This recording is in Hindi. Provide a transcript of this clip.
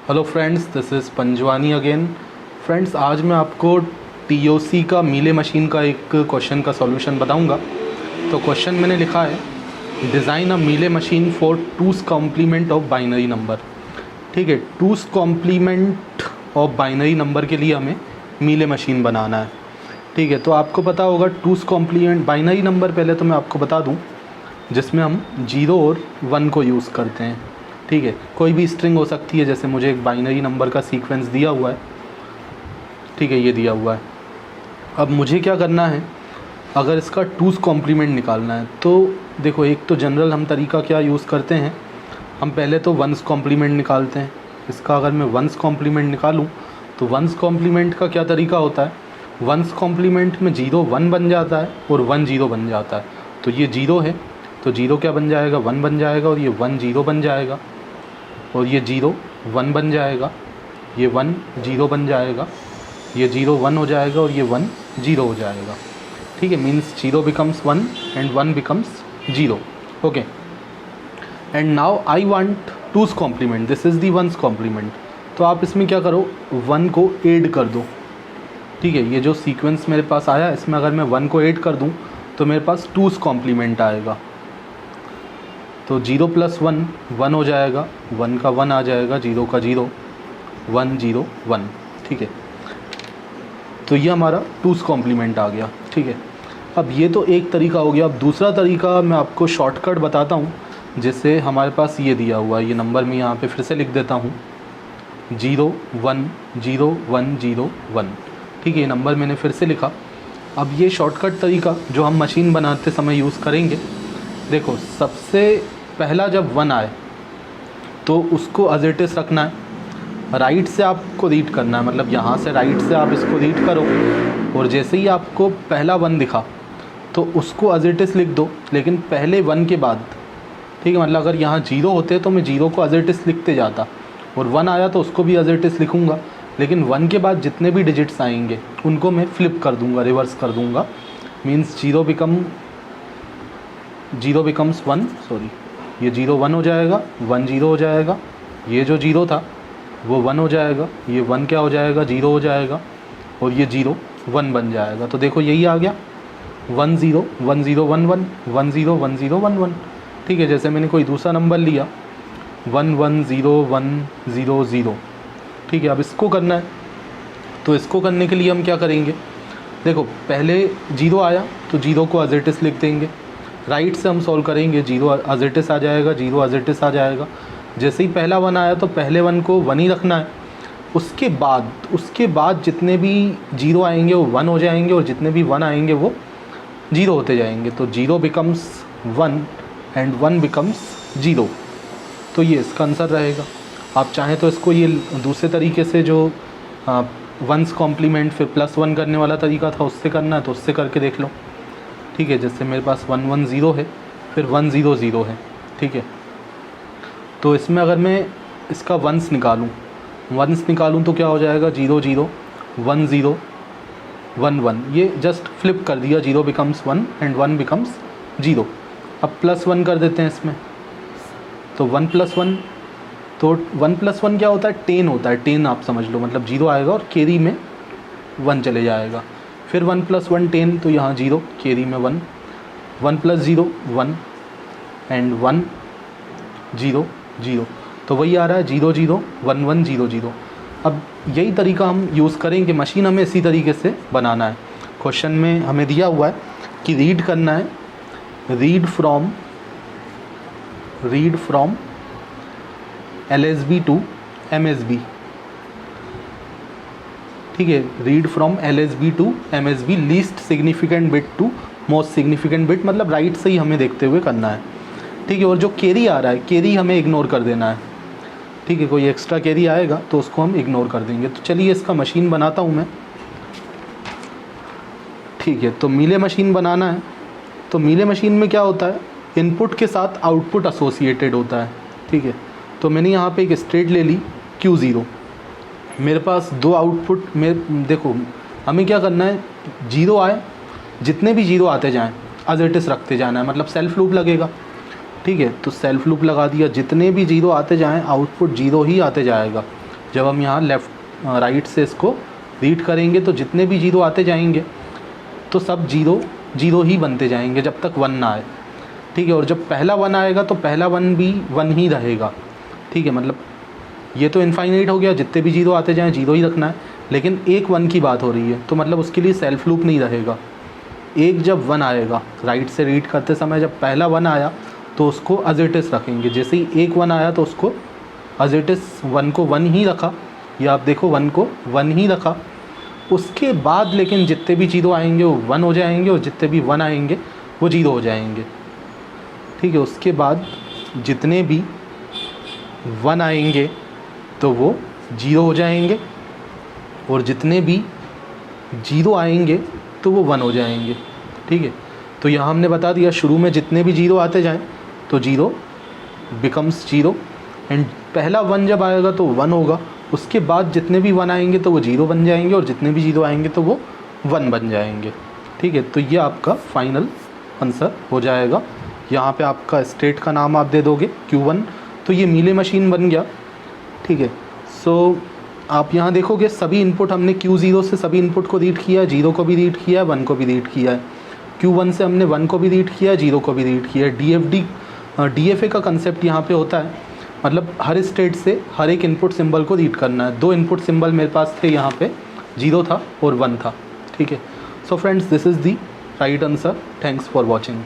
Hello friends, this is Panjwani again. Friends, आज मैं आपको टीओसी का मीले मशीन का एक क्वेश्चन का सॉल्यूशन बताऊंगा। तो क्वेश्चन मैंने लिखा है, design a Mealy machine for two's complement of binary number. ठीक है, two's complement of binary number के लिए हमें मीले मशीन बनाना है। ठीक है, तो आपको पता होगा टूस कॉम्प्लीमेंट बाइनरी नंबर, पहले तो मैं आपको बता दूं, जिसमें हम 0 और 1 को यूज़ करते हैं। ठीक है, कोई भी स्ट्रिंग हो सकती है, जैसे मुझे एक बाइनरी नंबर का सीक्वेंस दिया हुआ है। ठीक है, ये दिया हुआ है। अब मुझे क्या करना है, अगर इसका टूस कॉम्प्लीमेंट निकालना है तो देखो, एक तो जनरल हम तरीका क्या यूज़ करते हैं, हम पहले तो वंस कॉम्प्लीमेंट निकालते हैं। इसका अगर मैं वंस कॉम्प्लीमेंट निकालूं तो वंस कॉम्प्लीमेंट का क्या तरीका होता है, वंस कॉम्प्लीमेंट में 0 1 बन जाता है और 1 0 बन जाता है। तो ये 0 है तो 0 क्या बन जाएगा, 1 बन जाएगा, और ये 1 0 बन जाएगा, और ये 0 1 बन जाएगा, ये 1 0 बन जाएगा, ये 0 1 हो जाएगा, और ये 1 0 हो जाएगा। ठीक है, means 0 becomes 1 and 1 becomes 0। Okay, and now I want two's complement, this is the one's complement. तो आप इसमें क्या करो, 1 को ऐड कर दो। ठीक है, ये जो सीक्वेंस मेरे पास आया, इसमें अगर मैं 1 को ऐड कर दूं तो मेरे पास टूस कॉम्प्लीमेंट आएगा। तो 0 + 1 1 हो जाएगा, 1 का 1 आ जाएगा, 0 का 0, 1 0 1। ठीक है, तो ये हमारा टूस कॉम्प्लीमेंट आ गया। ठीक है, अब ये तो एक तरीका हो गया। अब दूसरा तरीका मैं आपको शॉर्टकट बताता हूँ, जिससे हमारे पास ये दिया हुआ है, ये नंबर मैं यहाँ पे फिर से लिख देता हूँ, 0 1 0 1 0 1। ठीक है, ये नंबर मैंने फिर से लिखा। अब ये शॉर्टकट तरीका जो हम मशीन बनाते समय यूज़ करेंगे, देखो, सबसे पहला जब 1 आए तो उसको एज इट इज़ रखना है, राइट से आपको रीड करना है, मतलब यहाँ से राइट से आप इसको रीड करो, और जैसे ही आपको पहला 1 दिखा तो उसको एज इट इज़ लिख दो, लेकिन पहले 1 के बाद। ठीक है, मतलब अगर यहाँ 0 होते तो मैं 0 को एज इट इज़ लिखते जाता, और 1 आया तो उसको भी एज इट इज़ लिखूँगा, लेकिन 1 के बाद जितने भी डिजिट्स आएंगे उनको मैं फ्लिप कर दूँगा, रिवर्स कर दूँगा। मीन्स 0 बिकम्स 1, सॉरी, ये 0 1 हो जाएगा, 1 0 हो जाएगा, ये जो 0 था वो 1 हो जाएगा, ये 1 क्या हो जाएगा, 0 हो जाएगा, और ये 0 1 बन जाएगा। तो देखो, यही आ गया 1 0 1 0 1 1 1 0 1 0 1 1। ठीक है, जैसे मैंने कोई दूसरा नंबर लिया 1 1 0 1 0 0। ठीक है, अब इसको करना है, तो इसको करने के लिए हम क्या करेंगे, देखो, पहले 0 आया तो 0 को एज इट इज़ लिख देंगे, राइट से हम सॉल्व करेंगे, 0 एज इट इज़ आ जाएगा, 0 एज इट इज़ आ जाएगा। जैसे ही पहला 1 आया तो पहले 1 को 1 ही रखना है, उसके बाद जितने भी 0 आएंगे वो 1 हो जाएंगे, और जितने भी 1 आएंगे वो 0 होते जाएंगे। तो 0 बिकम्स 1 एंड 1 बिकम्स 0। तो ये इसका आंसर रहेगा। आप चाहें तो इसको ये दूसरे तरीके से, जो वंस कॉम्प्लीमेंट फिर +1 करने वाला तरीका था, उससे करना है तो उससे करके देख लो। ठीक है, जैसे मेरे पास 1 1 0 है, फिर 1 0 0 है। ठीक है, तो इसमें अगर मैं इसका वंस निकालूं तो क्या हो जाएगा, 0 0 1 0 1 1। ये जस्ट फ्लिप कर दिया, 0 बिकम्स 1 एंड 1 बिकम्स 0। अब +1 कर देते हैं इसमें, तो 1 + 1, तो 1 + 1 क्या होता है, 10 होता है। 10 आप समझ लो, मतलब 0 आएगा और कैरी में 1 चले जाएगा। फिर 1 + 1 10, तो यहाँ 0, कैरी में 1, 1 + 0 1 एंड 1 0 0। तो वही आ रहा है 0 0 1 1 0 0। अब यही तरीका हम यूज़ करेंगे, मशीन हमें इसी तरीके से बनाना है। क्वेश्चन में हमें दिया हुआ है कि रीड करना है, read from LSB to MSB। ठीक है, read from LSB to MSB, least significant bit to most significant bit, मतलब राइट से ही हमें देखते हुए करना है। ठीक है, और जो कैरी आ रहा है, कैरी हमें इग्नोर कर देना है। ठीक है, कोई एक्स्ट्रा कैरी आएगा तो उसको हम इग्नोर कर देंगे। तो चलिए इसका मशीन बनाता हूँ मैं। ठीक है, तो मीले मशीन बनाना है। तो मीले मशीन में क्या होता है, इनपुट के साथ आउटपुट एसोसिएटेड होता है। ठीक है, तो मैंने यहाँ पे एक स्टेट ले ली Q0, मेरे पास 2 आउटपुट में। देखो, हमें क्या करना है, 0 आए, जितने भी 0 आते जाएं एज इट इज़ रखते जाना है, मतलब सेल्फ लूप लगेगा। ठीक है, तो सेल्फ लूप लगा दिया, जितने भी 0 आते जाएं आउटपुट 0 ही आते जाएगा। जब हम यहाँ लेफ़्ट राइट से इसको रीड करेंगे तो जितने भी जीरो आते जाएंगे तो सब जीरो जीरो ही बनते जाएंगे जब तक 1 ना आए, ठीक है। और जब पहला 1 आएगा तो पहला 1 भी 1 ही रहेगा, ठीक है। मतलब ये तो इनफाइनाइट हो गया, जितने भी जीरो आते जाएँ जीरो ही रखना है, लेकिन एक 1 की बात हो रही है तो मतलब उसके लिए सेल्फ लूप नहीं रहेगा। एक जब 1 आएगा राइट से रीड करते समय, जब पहला 1 आया तो उसको एज इट इज़ रखेंगे। जैसे ही एक 1 आया तो उसको एज इट इज़ 1 को 1 ही रखा, या आप देखो 1 को 1 ही रखा। उसके बाद लेकिन जितने भी जीरो आएंगे वो 1 हो जाएंगे और जितने भी 1 आएंगे वो जीरो हो जाएंगे, ठीक है। उसके बाद जितने भी 1 आएंगे तो वो जीरो हो जाएंगे और जितने भी जीरो आएंगे तो वो 1 हो जाएंगे, ठीक है। तो यहाँ हमने बता दिया शुरू में जितने भी जीरो आते जाएं तो जीरो बिकम्स जीरो, एंड पहला 1 जब आएगा तो 1 होगा। उसके बाद जितने भी 1 आएंगे तो वो जीरो बन जाएंगे और जितने भी जीरो आएंगे तो वो 1 बन जाएंगे, ठीक है। तो ये आपका फाइनल आंसर हो जाएगा। यहाँ पे आपका स्टेट का नाम आप दे दोगे Q1, तो ये मीले मशीन बन गया, ठीक है। सो आप यहाँ देखोगे सभी इनपुट हमने Q0 से सभी इनपुट को रीड किया है, 0 को भी रीड किया है, 1 को भी रीड किया है। Q1 से हमने 1 को भी रीड किया है, 0 को भी रीड किया है। DFA का कंसेप्ट यहाँ पे होता है, मतलब हर स्टेट से हर एक इनपुट सिंबल को रीड करना है। 2 इनपुट सिंबल मेरे पास थे, यहाँ पे 0 था और 1 था, ठीक है। So friends, this is the right answer. Thanks for watching.